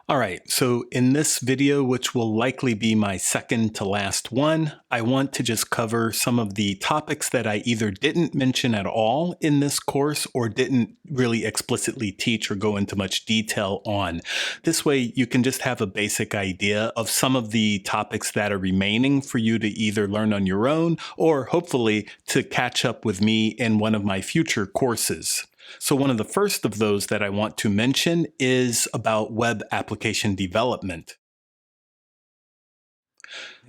All right, so in this video, which will likely be my second to last one, I want to just cover some of the topics that I either didn't mention at all in this course or didn't really explicitly teach or go into much detail on. This way, you can just have a basic idea of some of the topics that are remaining for you to either learn on your own or hopefully to catch up with me in one of my future courses. So one of the first of those that I want to mention is about web application development.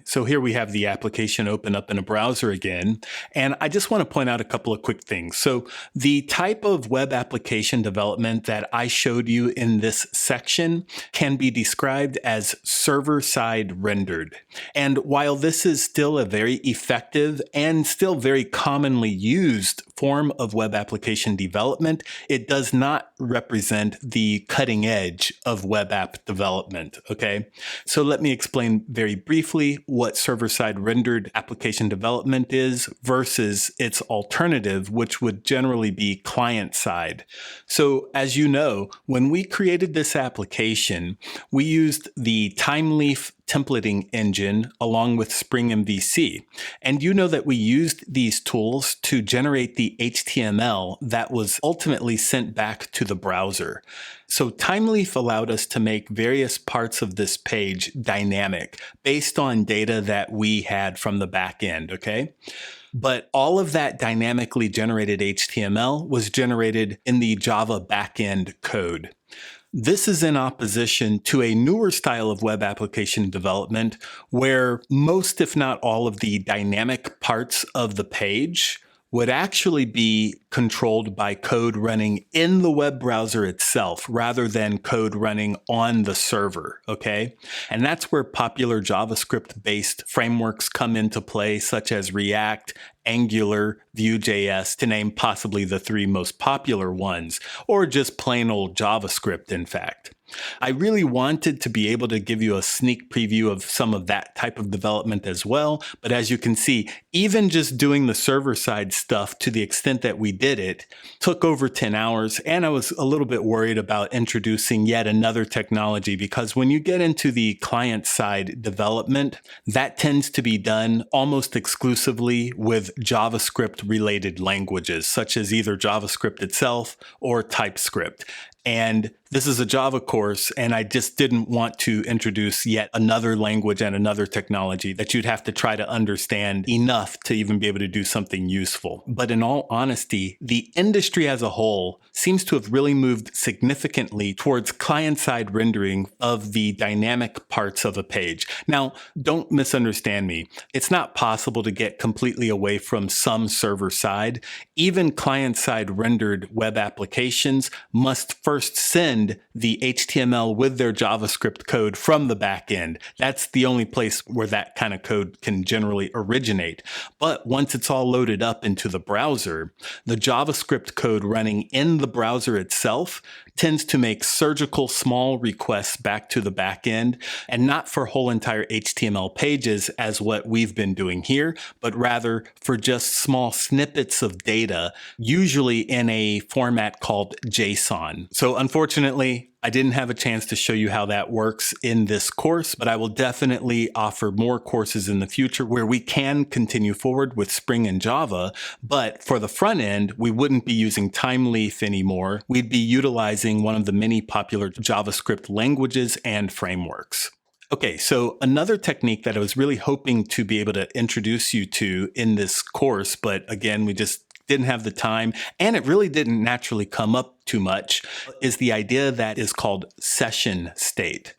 So here we have the application open up in a browser again, and I just want to point out a couple of quick things. So the type of web application development that I showed you in this section can be described as server-side rendered. And while this is still a very effective and still very commonly used form of web application development, it does not represent the cutting edge of web app development, okay? So let me explain very briefly what server-side rendered application development is versus its alternative, which would generally be client-side. So as you know, when we created this application, we used the Thymeleaf templating engine along with Spring MVC. And you know that we used these tools to generate the HTML that was ultimately sent back to the browser. So Thymeleaf allowed us to make various parts of this page dynamic based on data that we had from the back end, okay? But all of that dynamically generated HTML was generated in the Java backend code. This is in opposition to a newer style of web application development where most, if not all, of the dynamic parts of the page would actually be controlled by code running in the web browser itself rather than code running on the server, okay? And that's where popular JavaScript-based frameworks come into play, such as React, Angular, Vue.js, to name possibly the three most popular ones, or just plain old JavaScript, in fact. I really wanted to be able to give you a sneak preview of some of that type of development as well, but as you can see, even just doing the server-side stuff to the extent that we did it took over 10 hours, and I was a little bit worried about introducing yet another technology because when you get into the client-side development, that tends to be done almost exclusively with JavaScript-related languages, such as either JavaScript itself or TypeScript. And this is a Java course, and I just didn't want to introduce yet another language and another technology that you'd have to try to understand enough to even be able to do something useful. But in all honesty, the industry as a whole seems to have really moved significantly towards client-side rendering of the dynamic parts of a page. Now, don't misunderstand me. It's not possible to get completely away from some server side. Even client-side rendered web applications must first send the HTML with their JavaScript code from the back end. That's the only place where that kind of code can generally originate. But once it's all loaded up into the browser, the JavaScript code running in the browser itself tends to make surgical small requests back to the back end, and not for whole entire HTML pages as what we've been doing here, but rather for just small snippets of data, usually in a format called JSON. So unfortunately, I didn't have a chance to show you how that works in this course, but I will definitely offer more courses in the future where we can continue forward with Spring and Java. But for the front end, we wouldn't be using Thymeleaf anymore. We'd be utilizing one of the many popular JavaScript languages and frameworks. Okay, so another technique that I was really hoping to be able to introduce you to in this course, but again, we just didn't have the time, and it really didn't naturally come up too much, is the idea that is called session state.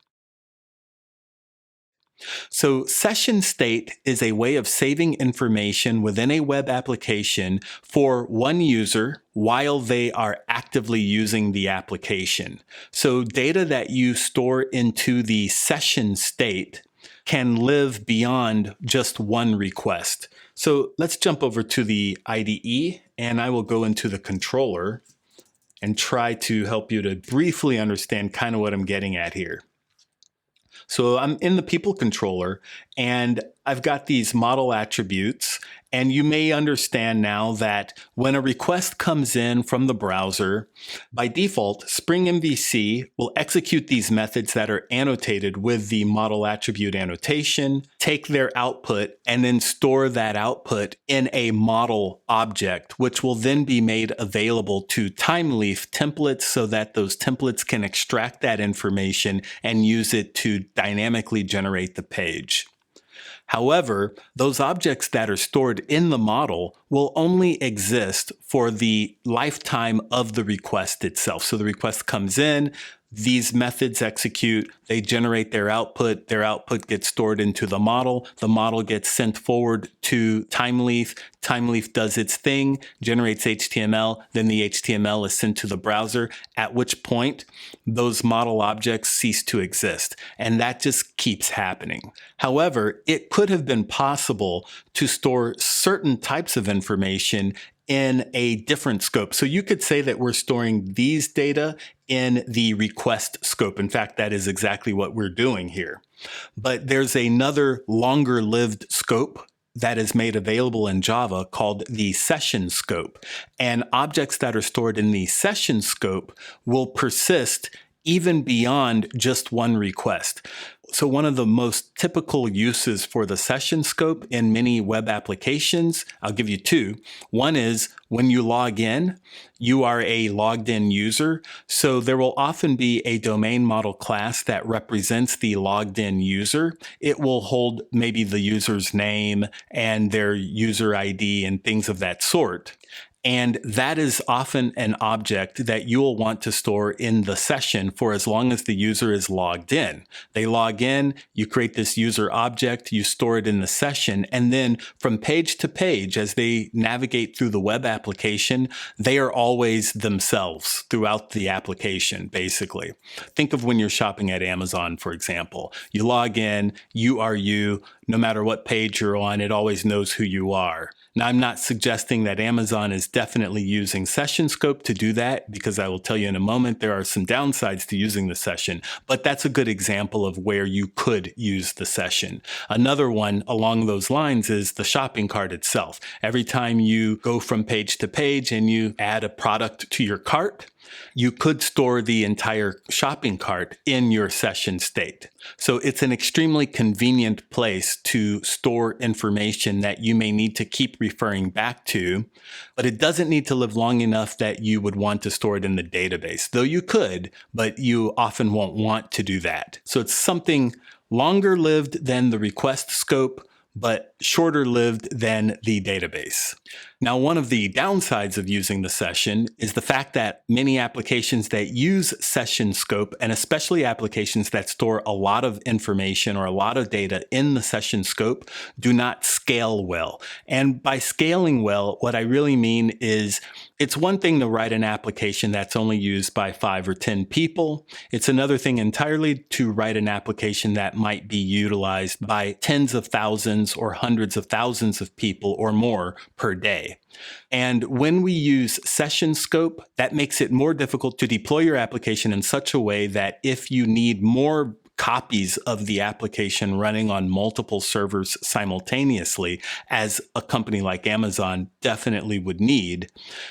So session state is a way of saving information within a web application for one user while they are actively using the application. So data that you store into the session state can live beyond just one request. So let's jump over to the IDE, and I will go into the controller and try to help you to briefly understand kind of what I'm getting at here. So I'm in the people controller, and I've got these model attributes, and you may understand now that when a request comes in from the browser, by default, Spring MVC will execute these methods that are annotated with the model attribute annotation, take their output, and then store that output in a model object, which will then be made available to Thymeleaf templates so that those templates can extract that information and use it to dynamically generate the page. However, those objects that are stored in the model will only exist for the lifetime of the request itself. So the request comes in, these methods execute, they generate their output gets stored into the model gets sent forward to Thymeleaf, Thymeleaf does its thing, generates HTML, then the HTML is sent to the browser, at which point those model objects cease to exist. And that just keeps happening. However, it could have been possible to store certain types of information in a different scope. So you could say that we're storing these data in the request scope. In fact, that is exactly what we're doing here. But there's another longer lived scope that is made available in Java called the session scope. And objects that are stored in the session scope will persist even beyond just one request. So one of the most typical uses for the session scope in many web applications, I'll give you two. One is when you log in, you are a logged in user. So there will often be a domain model class that represents the logged in user. It will hold maybe the user's name and their user ID and things of that sort. And that is often an object that you will want to store in the session for as long as the user is logged in. They log in, you create this user object, you store it in the session, and then from page to page, as they navigate through the web application, they are always themselves throughout the application, basically. Think of when you're shopping at Amazon, for example. You log in, you are you, no matter what page you're on, it always knows who you are. Now, I'm not suggesting that Amazon is definitely using session scope to do that, because I will tell you in a moment there are some downsides to using the session, but that's a good example of where you could use the session. Another one along those lines is the shopping cart itself. Every time you go from page to page and you add a product to your cart, you could store the entire shopping cart in your session state. So it's an extremely convenient place to store information that you may need to keep referring back to, but it doesn't need to live long enough that you would want to store it in the database, though you could, but you often won't want to do that. So it's something longer lived than the request scope, but shorter lived than the database. Now, one of the downsides of using the session is the fact that many applications that use session scope, and especially applications that store a lot of information or a lot of data in the session scope, do not scale well. And by scaling well, what I really mean is it's one thing to write an application that's only used by 5 or 10 people. It's another thing entirely to write an application that might be utilized by tens of thousands or hundreds of thousands of people or more per day. And when we use session scope, that makes it more difficult to deploy your application in such a way that if you need more copies of the application running on multiple servers simultaneously, as a company like Amazon definitely would need,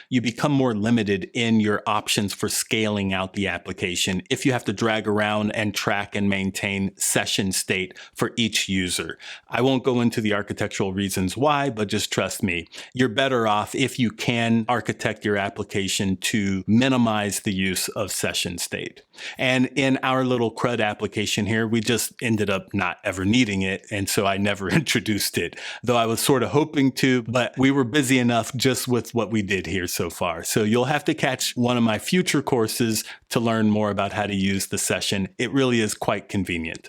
you become more limited in your options for scaling out the application if you have to drag around and track and maintain session state for each user. I won't go into the architectural reasons why, but just trust me, you're better off if you can architect your application to minimize the use of session state. And in our little CRUD application here, we just ended up not ever needing it. And so I never introduced it, though I was sort of hoping to, but we were busy enough just with what we did here so far. So you'll have to catch one of my future courses to learn more about how to use the session. It really is quite convenient.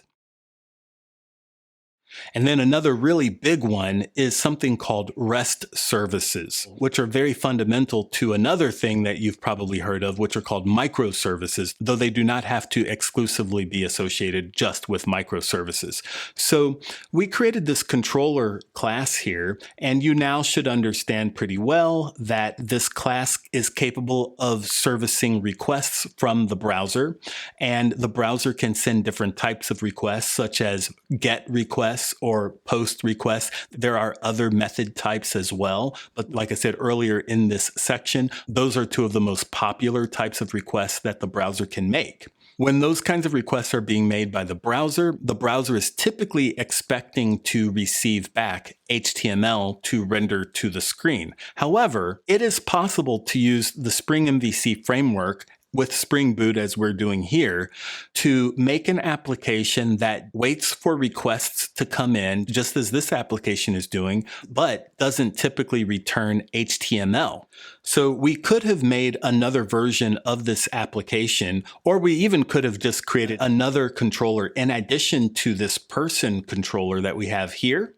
And then another really big one is something called REST services, which are very fundamental to another thing that you've probably heard of, which are called microservices, though they do not have to exclusively be associated just with microservices. So we created this controller class here, and you now should understand pretty well that this class is capable of servicing requests from the browser, and the browser can send different types of requests, such as GET requests, requests or post requests. There are other method types as well. But like I said earlier in this section, those are two of the most popular types of requests that the browser can make. When those kinds of requests are being made by the browser is typically expecting to receive back HTML to render to the screen. However, it is possible to use the Spring MVC framework with Spring Boot, as we're doing here, to make an application that waits for requests to come in, just as this application is doing, but doesn't typically return HTML. So we could have made another version of this application, or we even could have just created another controller in addition to this person controller that we have here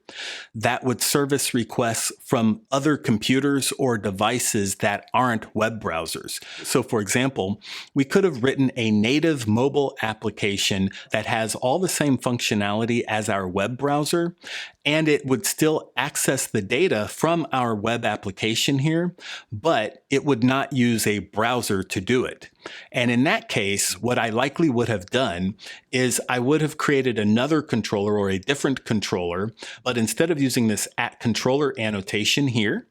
that would service requests from other computers or devices that aren't web browsers. So for example, we could have written a native mobile application that has all the same functionality as our web browser, and it would still access the data from our web application here, but it would not use a browser to do it. And in that case, what I likely would have done is I would have created another controller or a different controller, but instead of using this @controller annotation here,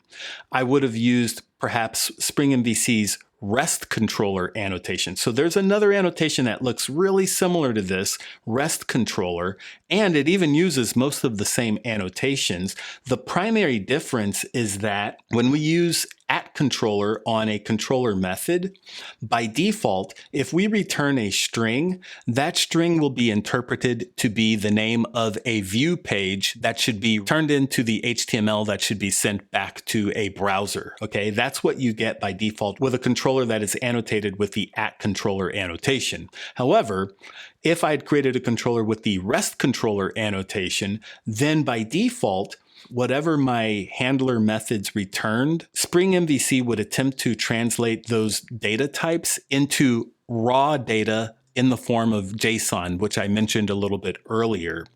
I would have used perhaps Spring MVC's REST controller annotation. So there's another annotation that looks really similar to this REST controller, and it even uses most of the same annotations. The primary difference is that when we use @controller on a controller method, by default, if we return a string, that string will be interpreted to be the name of a view page that should be turned into the HTML that should be sent back to a browser. Okay, that's what you get by default with a controller that is annotated with the @controller annotation. However, if I'd created a controller with the REST controller annotation, then by default, whatever my handler methods returned, Spring MVC would attempt to translate those data types into raw data in the form of JSON, which I mentioned a little bit earlier.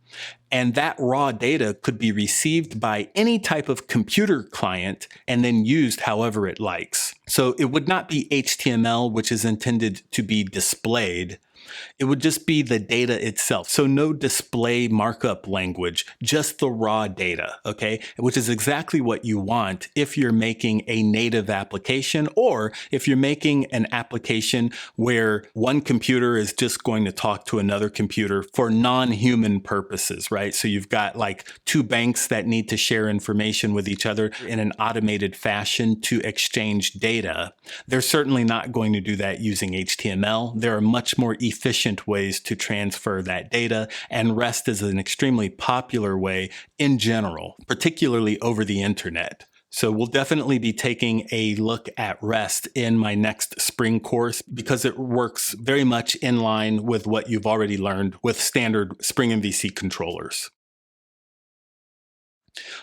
And that raw data could be received by any type of computer client and then used however it likes. So it would not be HTML, which is intended to be displayed. It would just be the data itself. So no display markup language, just the raw data, okay? Which is exactly what you want if you're making a native application, or if you're making an application where one computer is just going to talk to another computer for non-human purposes, right? So you've got like two banks that need to share information with each other in an automated fashion to exchange data. They're certainly not going to do that using HTML. There are much more efficient ways to transfer that data, and REST is an extremely popular way in general, particularly over the internet. So we'll definitely be taking a look at REST in my next spring course because it works very much in line with what you've already learned with standard Spring MVC controllers.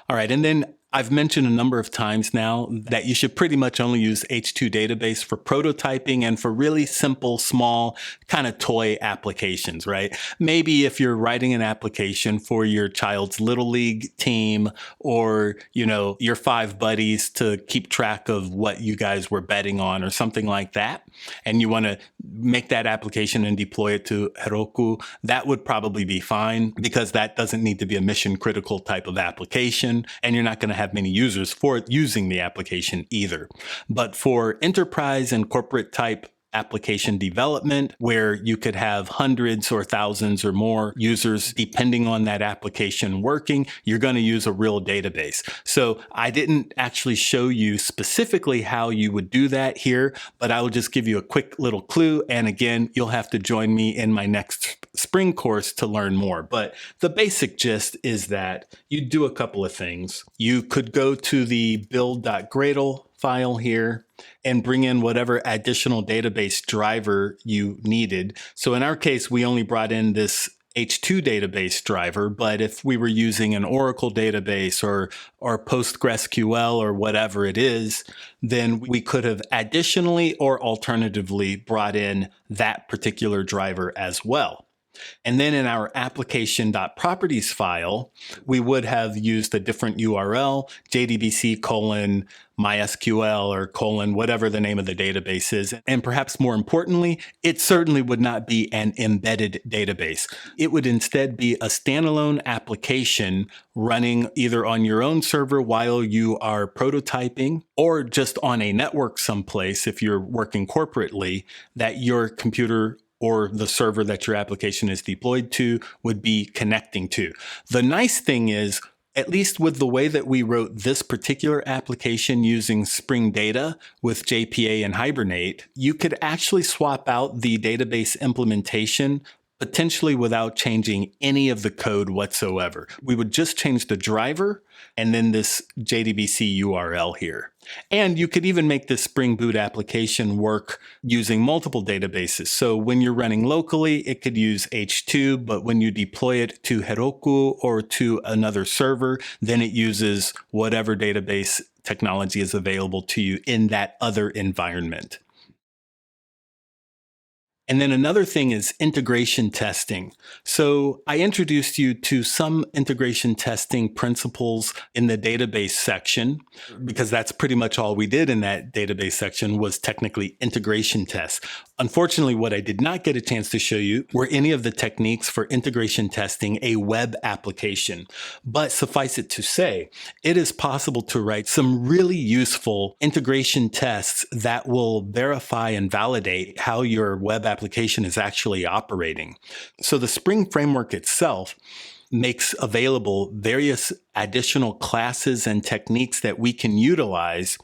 All right, and then I've mentioned a number of times now that you should pretty much only use H2 database for prototyping and for really simple, small, kind of toy applications, right? Maybe if you're writing an application for your child's little league team, or, you know, your 5 buddies to keep track of what you guys were betting on or something like that, and you want to make that application and deploy it to Heroku, that would probably be fine because that doesn't need to be a mission critical type of application, and you're not going to have many users for it using the application either. But for enterprise and corporate type application development, where you could have hundreds or thousands or more users depending on that application working, you're going to use a real database. So I didn't actually show you specifically how you would do that here, but I will just give you a quick little clue. And again, you'll have to join me in my next spring course to learn more. But the basic gist is that you do a couple of things. You could go to the build.gradle file here and bring in whatever additional database driver you needed. So in our case, we only brought in this H2 database driver, but if we were using an Oracle database or PostgreSQL or whatever it is, then we could have additionally or alternatively brought in that particular driver as well. And then in our application.properties file, we would have used a different URL, JDBC colon MySQL or colon whatever the name of the database is. And perhaps more importantly, it certainly would not be an embedded database. It would instead be a standalone application running either on your own server while you are prototyping or just on a network someplace if you're working corporately that your computer or the server that your application is deployed to would be connecting to. The nice thing is, at least with the way that we wrote this particular application using Spring Data with JPA and Hibernate, you could actually swap out the database implementation potentially without changing any of the code whatsoever. We would just change the driver and then this JDBC URL here. And you could even make this Spring Boot application work using multiple databases. So when you're running locally, it could use H2, but when you deploy it to Heroku or to another server, then it uses whatever database technology is available to you in that other environment. And then another thing is integration testing. So I introduced you to some integration testing principles in the database section, because that's pretty much all we did in that database section was technically integration tests. Unfortunately, what I did not get a chance to show you were any of the techniques for integration testing a web application. But suffice it to say, it is possible to write some really useful integration tests that will verify and validate how your web application is actually operating. So the Spring framework itself makes available various additional classes and techniques that we can utilize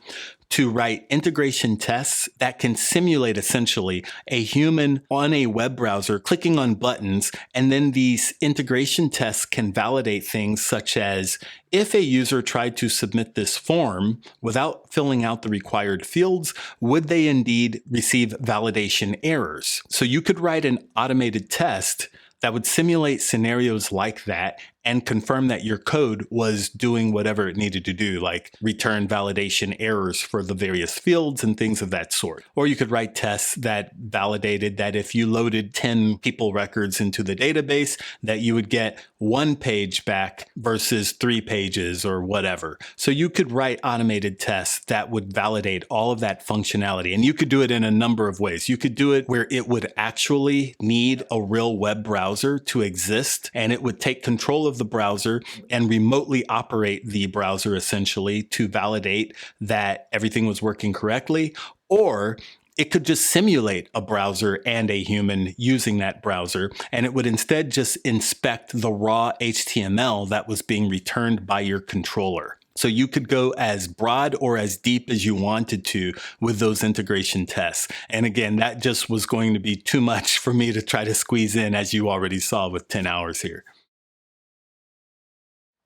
to write integration tests that can simulate essentially a human on a web browser clicking on buttons. And then these integration tests can validate things such as if a user tried to submit this form without filling out the required fields, would they indeed receive validation errors? So you could write an automated test that would simulate scenarios like that and confirm that your code was doing whatever it needed to do, like return validation errors for the various fields and things of that sort. Or you could write tests that validated that if you loaded 10 people records into the database, that you would get 1 page back versus 3 pages or whatever. So you could write automated tests that would validate all of that functionality. And you could do it in a number of ways. You could do it where it would actually need a real web browser to exist, and it would take control of the browser and remotely operate the browser essentially to validate that everything was working correctly. Or it could just simulate a browser and a human using that browser, and it would instead just inspect the raw HTML that was being returned by your controller. So you could go as broad or as deep as you wanted to with those integration tests. And again, that just was going to be too much for me to try to squeeze in, as you already saw with 10 hours here.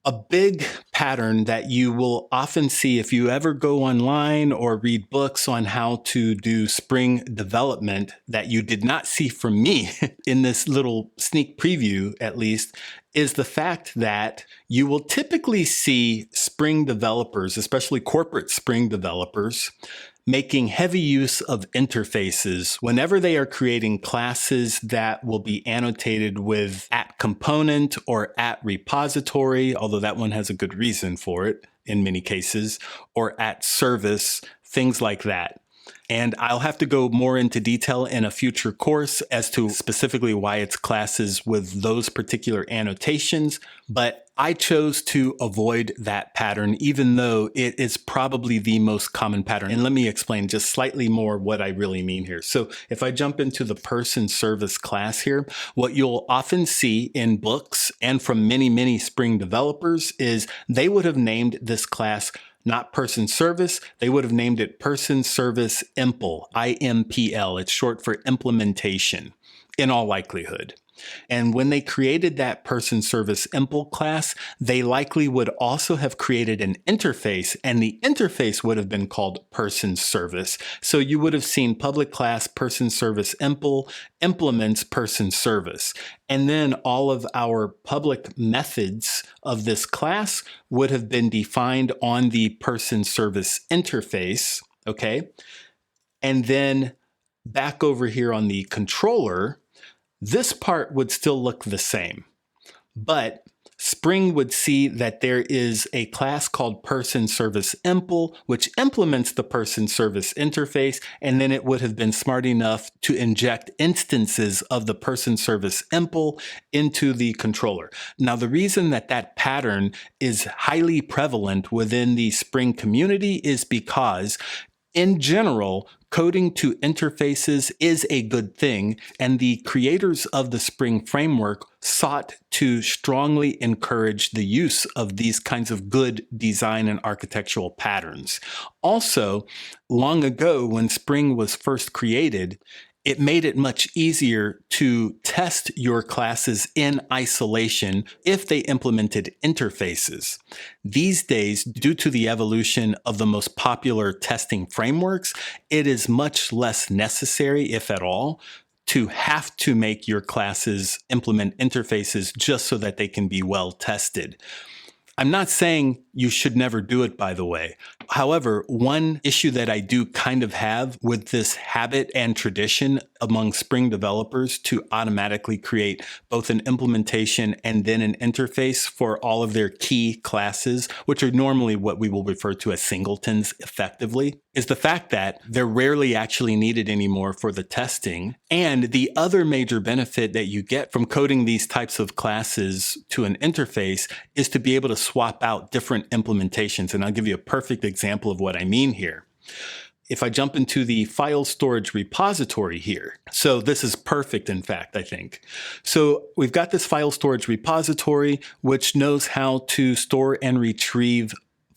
A big pattern that you will often see if you ever go online or read books on how to do Spring development that you did not see from me in this little sneak preview, at least, is the fact that you will typically see Spring developers, especially corporate Spring developers, making heavy use of interfaces whenever they are creating classes that will be annotated with @component or @repository, although that one has a good reason for it in many cases, or @service, things like that. And I'll have to go more into detail in a future course as to specifically why it's classes with those particular annotations, but I chose to avoid that pattern, even though it is probably the most common pattern. And let me explain just slightly more what I really mean here. So if I jump into the person service class here, what you'll often see in books and from many Spring developers is they would have named this class not person service, they would have named it person service impl, IMPL. It's short for implementation in all likelihood. And when they created that person service impl class, they likely would also have created an interface, and the interface would have been called person service. So you would have seen public class person service impl implements person service. And then all of our public methods of this class would have been defined on the person service interface, okay? And then back over here on the controller, this part would still look the same, but Spring would see that there is a class called person service impl, which implements the person service interface, and then it would have been smart enough to inject instances of the person service impl into the controller. Now, the reason that that pattern is highly prevalent within the Spring community is because in general, coding to interfaces is a good thing, and the creators of the Spring framework sought to strongly encourage the use of these kinds of good design and architectural patterns. Also, long ago when Spring was first created, it made it much easier to test your classes in isolation if they implemented interfaces. These days, due to the evolution of the most popular testing frameworks, it is much less necessary, if at all, to have to make your classes implement interfaces just so that they can be well tested. I'm not saying you should never do it, by the way. However, one issue that I do kind of have with this habit and tradition among Spring developers to automatically create both an implementation and then an interface for all of their key classes, which are normally what we will refer to as singletons effectively, is the fact that they're rarely actually needed anymore for the testing. And the other major benefit that you get from coding these types of classes to an interface is to be able to swap out different implementations. And I'll give you a perfect example of what I mean here. If I jump into the file storage repository here, so this is perfect, in fact, I think. So we've got this file storage repository, which knows how to store and retrieve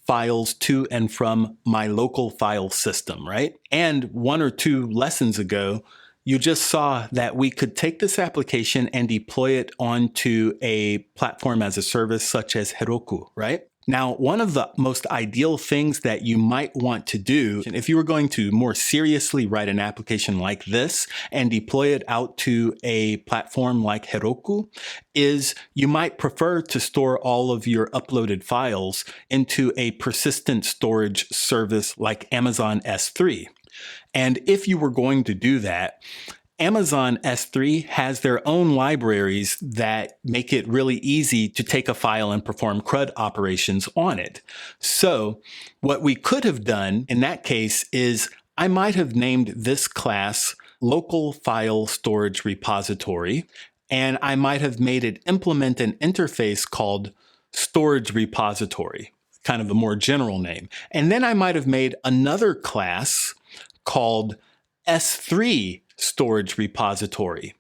files to and from my local file system, right? And 1 or 2 lessons ago, you just saw that we could take this application and deploy it onto a platform as a service such as Heroku, right? Now, one of the most ideal things that you might want to do, if you were going to more seriously write an application like this and deploy it out to a platform like Heroku, is you might prefer to store all of your uploaded files into a persistent storage service like Amazon S3. And if you were going to do that, Amazon S3 has their own libraries that make it really easy to take a file and perform CRUD operations on it. So what we could have done in that case is I might have named this class local file storage repository, and I might have made it implement an interface called storage repository, kind of a more general name. And then I might have made another class called S3 storage repository.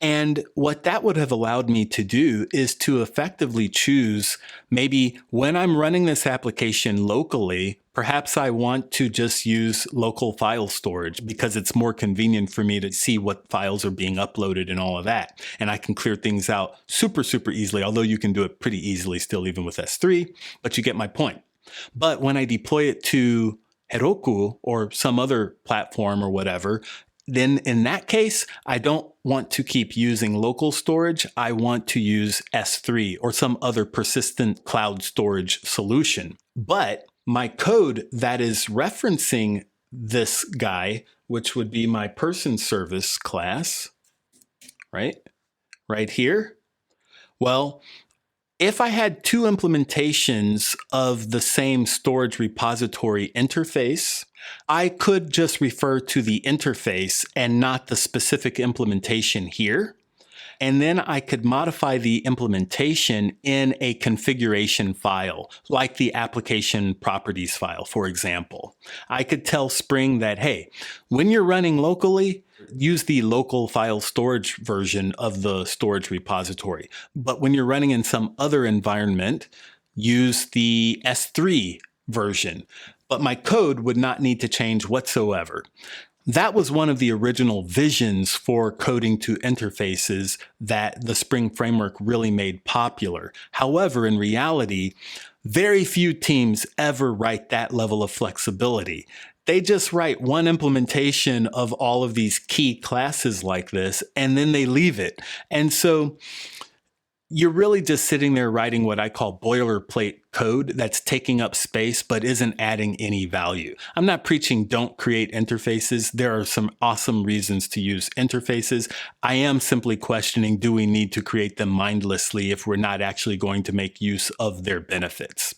And what that would have allowed me to do is to effectively choose maybe when I'm running this application locally, perhaps I want to just use local file storage because it's more convenient for me to see what files are being uploaded and all of that. And I can clear things out super easily, although you can do it pretty easily still even with S3, but you get my point. But when I deploy it to Heroku or some other platform or whatever, then in that case, I don't want to keep using local storage. I want to use S3 or some other persistent cloud storage solution. But my code that is referencing this guy, which would be my person service class, right here. Well, if I had 2 implementations of the same storage repository interface, I could just refer to the interface and not the specific implementation here. And then I could modify the implementation in a configuration file, like the application properties file, for example. I could tell Spring that, hey, when you're running locally, use the local file storage version of the storage repository. But when you're running in some other environment, use the S3 version. But my code would not need to change whatsoever. That was one of the original visions for coding to interfaces that the Spring framework really made popular. However, in reality, very few teams ever write that level of flexibility. They just write one implementation of all of these key classes like this, and then they leave it. And so you're really just sitting there writing what I call boilerplate code that's taking up space but isn't adding any value. I'm not preaching don't create interfaces. There are some awesome reasons to use interfaces. I am simply questioning, do we need to create them mindlessly if we're not actually going to make use of their benefits?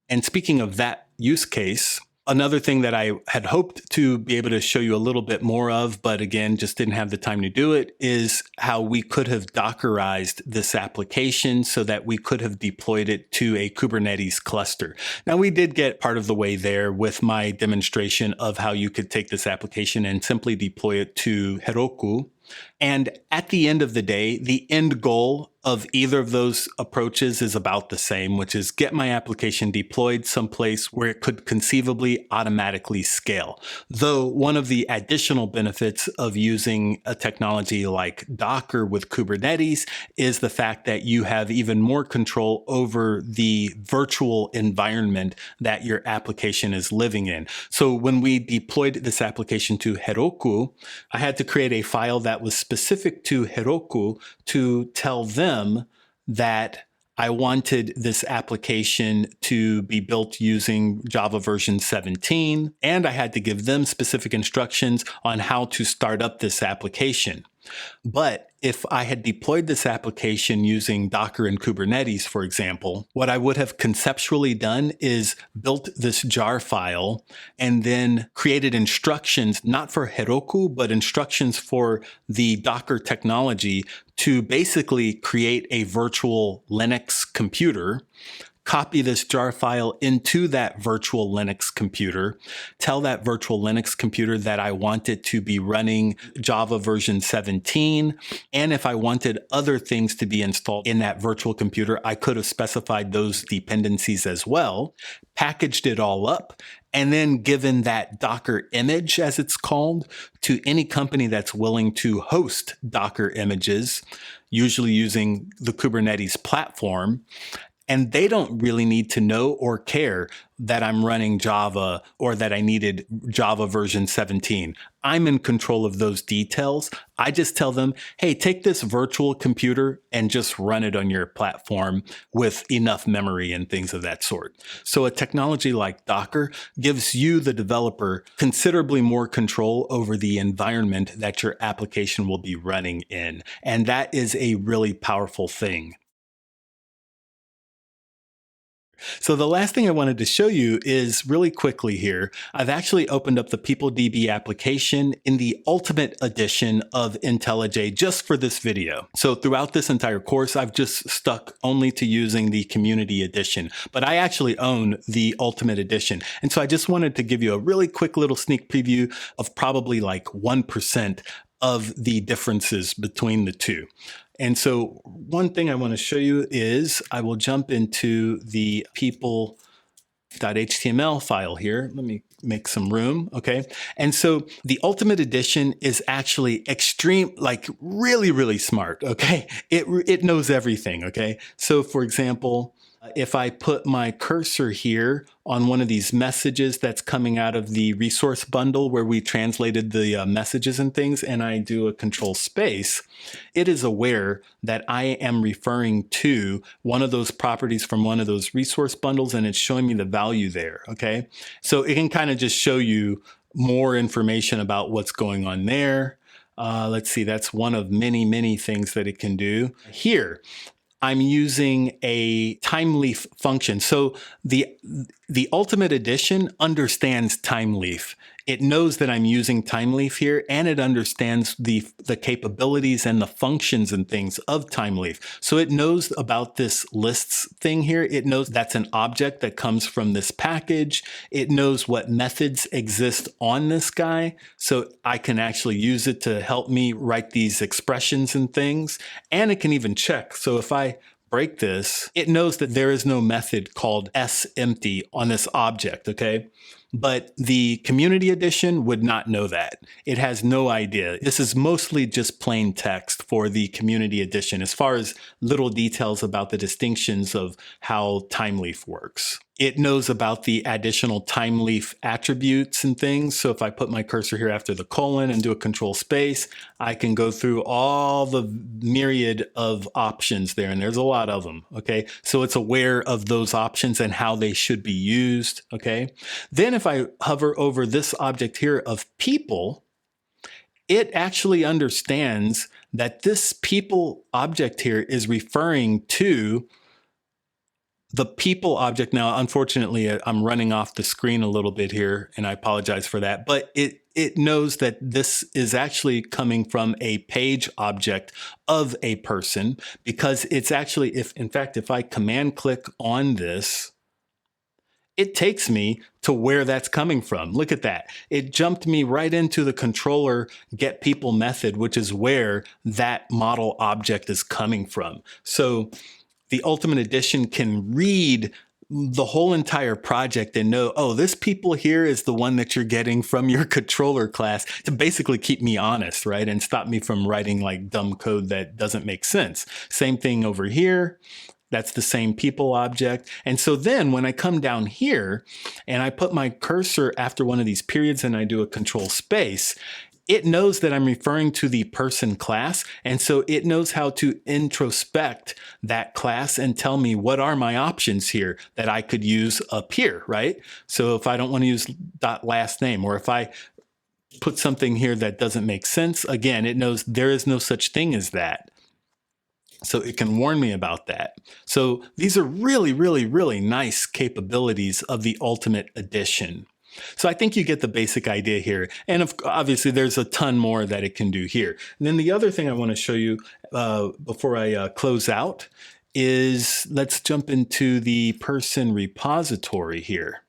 And speaking of that use case, another thing that I had hoped to be able to show you a little bit more of, but again, just didn't have the time to do it, is how we could have Dockerized this application so that we could have deployed it to a Kubernetes cluster. Now, we did get part of the way there with my demonstration of how you could take this application and simply deploy it to Heroku. And at the end of the day, the end goal of either of those approaches is about the same, which is get my application deployed someplace where it could conceivably automatically scale. Though one of the additional benefits of using a technology like Docker with Kubernetes is the fact that you have even more control over the virtual environment that your application is living in. So when we deployed this application to Heroku, I had to create a file that was specific to Heroku to tell them that I wanted this application to be built using Java version 17, and I had to give them specific instructions on how to start up this application. But if I had deployed this application using Docker and Kubernetes, for example, what I would have conceptually done is built this jar file and then created instructions, not for Heroku, but instructions for the Docker technology to basically create a virtual Linux computer, copy this jar file into that virtual Linux computer, tell that virtual Linux computer that I want it to be running Java version 17. And if I wanted other things to be installed in that virtual computer, I could have specified those dependencies as well, packaged it all up, and then given that Docker image, as it's called, to any company that's willing to host Docker images, usually using the Kubernetes platform. And they don't really need to know or care that I'm running Java or that I needed Java version 17. I'm in control of those details. I just tell them, hey, take this virtual computer and just run it on your platform with enough memory and things of that sort. So a technology like Docker gives you, the developer, considerably more control over the environment that your application will be running in. And that is a really powerful thing. So the last thing I wanted to show you is really quickly here. I've actually opened up the PeopleDB application in the Ultimate edition of IntelliJ just for this video. So throughout this entire course, I've just stuck only to using the Community edition, but I actually own the Ultimate edition. And so I just wanted to give you a really quick little sneak preview of probably like 1% of the differences between the two. And so one thing I want to show you is I will jump into the people.html file here. Let me make some room. Okay. And so the Ultimate Edition is actually extreme, like really, really smart. Okay. It knows everything. Okay. So for example, if I put my cursor here on one of these messages that's coming out of the resource bundle where we translated the messages and things, and I do a control space, it is aware that I am referring to one of those properties from one of those resource bundles, and it's showing me the value there, okay? So it can kind of just show you more information about what's going on there. Let's see, that's one of many, many things that it can do. Here, I'm using a Thymeleaf function. So the Ultimate Edition understands Thymeleaf. It knows that I'm using Thymeleaf here, and it understands the capabilities and the functions and things of Thymeleaf. So it knows about this lists thing here. It knows that's an object that comes from this package. It knows what methods exist on this guy. So I can actually use it to help me write these expressions and things. And it can even check. So if I break this, it knows that there is no method called sEmpty on this object, okay? But the Community Edition would not know that. It has no idea. This is mostly just plain text for the Community Edition as far as little details about the distinctions of how Thymeleaf works. It knows about the additional Thymeleaf attributes and things. So if I put my cursor here after the colon and do a control space, I can go through all the myriad of options there. And there's a lot of them. Okay. So it's aware of those options and how they should be used. Okay. Then if I hover over this object here of people, it actually understands that this people object here is referring to the people object. Now, unfortunately, I'm running off the screen a little bit here, and I apologize for that, but it knows that this is actually coming from a page object of a person, because it's actually, in fact, if I command click on this, it takes me to where that's coming from. Look at that. It jumped me right into the controller get people method, which is where that model object is coming from. So the Ultimate Edition can read the whole entire project and know, oh, this people here is the one that you're getting from your controller class, to basically keep me honest, right? And stop me from writing like dumb code that doesn't make sense. Same thing over here. That's the same people object. And so then when I come down here and I put my cursor after one of these periods and I do a control space, it knows that I'm referring to the person class. And so it knows how to introspect that class and tell me what are my options here that I could use up here, right? So if I don't want to use .last name, or if I put something here that doesn't make sense, again, it knows there is no such thing as that. So it can warn me about that. So these are really, really, really nice capabilities of the Ultimate Edition. So I think you get the basic idea here. And obviously there's a ton more that it can do here. And then the other thing I want to show you before I close out is, let's jump into the person repository here.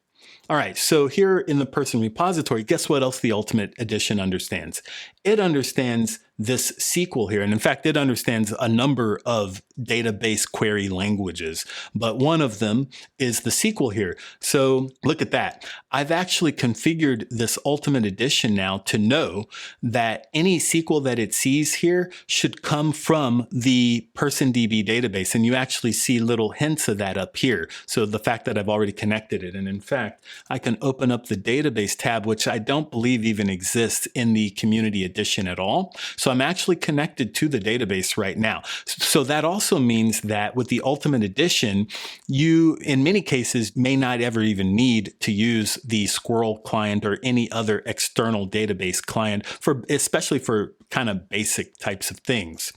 All right, so here in the person repository, guess what else the Ultimate Edition understands? It understands this SQL here. And in fact, it understands a number of database query languages, but one of them is the SQL here. So look at that. I've actually configured this Ultimate Edition now to know that any SQL that it sees here should come from the PersonDB database. And you actually see little hints of that up here. So the fact that I've already connected it. And in fact, I can open up the database tab, which I don't believe even exists in the Community Edition at all. So I'm actually connected to the database right now. So that also means that with the Ultimate Edition, you, in many cases, may not ever even need to use the Squirrel client or any other external database client, especially for kind of basic types of things.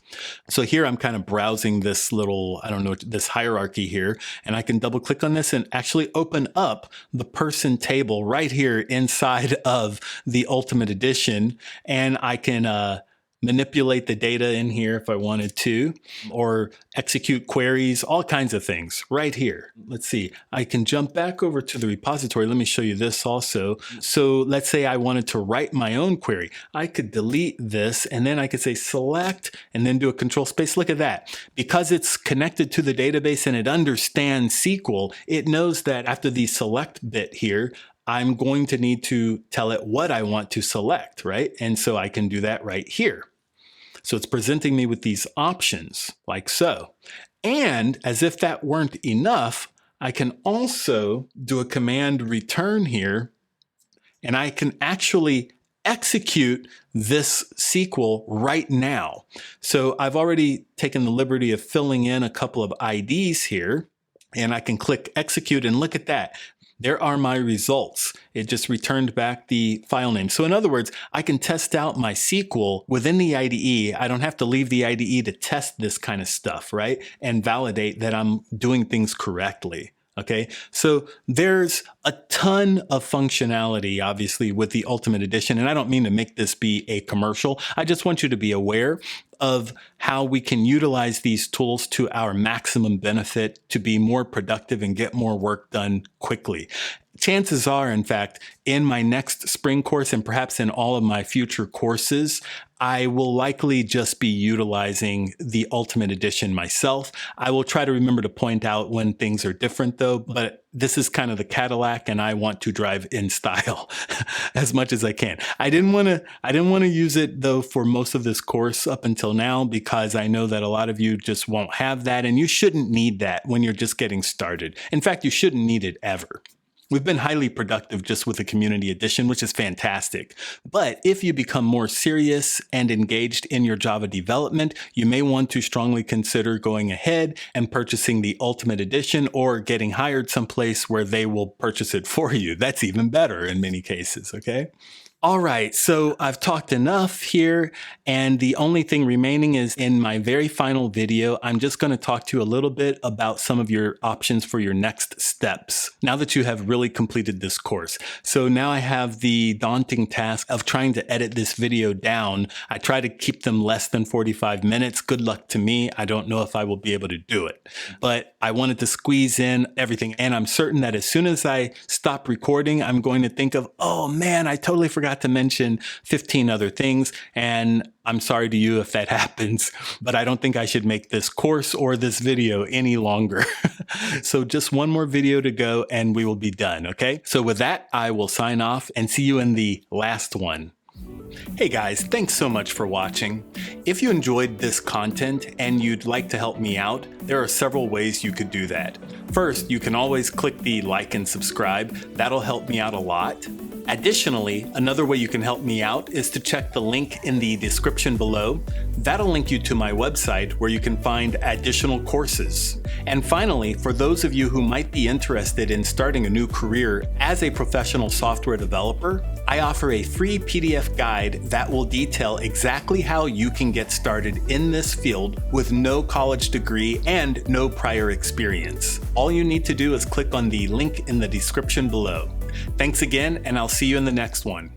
So here I'm kind of browsing this little, I don't know, this hierarchy here, and I can double click on this and actually open up the person table right here inside of the Ultimate Edition. And I can manipulate the data in here if I wanted to, or execute queries, all kinds of things right here. Let's see, I can jump back over to the repository. Let me show you this also. So let's say I wanted to write my own query. I could delete this and then I could say select and then do a control space. Look at that. Because it's connected to the database and it understands SQL, it knows that after the select bit here, I'm going to need to tell it what I want to select, right? And so I can do that right here. So it's presenting me with these options like so. And as if that weren't enough, I can also do a command return here, and I can actually execute this SQL right now. So I've already taken the liberty of filling in a couple of IDs here, and I can click execute and look at that. There are my results. It just returned back the file name. So in other words, I can test out my SQL within the IDE. I don't have to leave the IDE to test this kind of stuff, right? And validate that I'm doing things correctly. Okay, so there's a ton of functionality, obviously, with the Ultimate Edition. And I don't mean to make this be a commercial. I just want you to be aware of how we can utilize these tools to our maximum benefit to be more productive and get more work done quickly. Chances are, in fact, in my next spring course and perhaps in all of my future courses, I will likely just be utilizing the Ultimate Edition myself. I will try to remember to point out when things are different though, but this is kind of the Cadillac and I want to drive in style as much as I can. I didn't want to use it though for most of this course up until now, because I know that a lot of you just won't have that, and you shouldn't need that when you're just getting started. In fact, you shouldn't need it ever. We've been highly productive just with the community edition, which is fantastic. But if you become more serious and engaged in your Java development, you may want to strongly consider going ahead and purchasing the Ultimate Edition, or getting hired someplace where they will purchase it for you. That's even better in many cases, okay? All right, so I've talked enough here, and the only thing remaining is in my very final video, I'm just going to talk to you a little bit about some of your options for your next steps now that you have really completed this course. So now I have the daunting task of trying to edit this video down. I try to keep them less than 45 minutes. Good luck to me. I don't know if I will be able to do it, but I wanted to squeeze in everything, and I'm certain that as soon as I stop recording, I'm going to think of, oh man, I totally forgot to mention 15 other things, and I'm sorry to you if that happens, but I don't think I should make this course or this video any longer. So just one more video to go and we will be done, okay? So with that, I will sign off and see you in the last one. Hey guys, thanks so much for watching. If you enjoyed this content and you'd like to help me out, there are several ways you could do that. First, you can always click the like and subscribe. That'll help me out a lot. Additionally, another way you can help me out is to check the link in the description below. That'll link you to my website where you can find additional courses. And finally, for those of you who might be interested in starting a new career as a professional software developer, I offer a free PDF guide that will detail exactly how you can get started in this field with no college degree and no prior experience. All you need to do is click on the link in the description below. Thanks again, and I'll see you in the next one.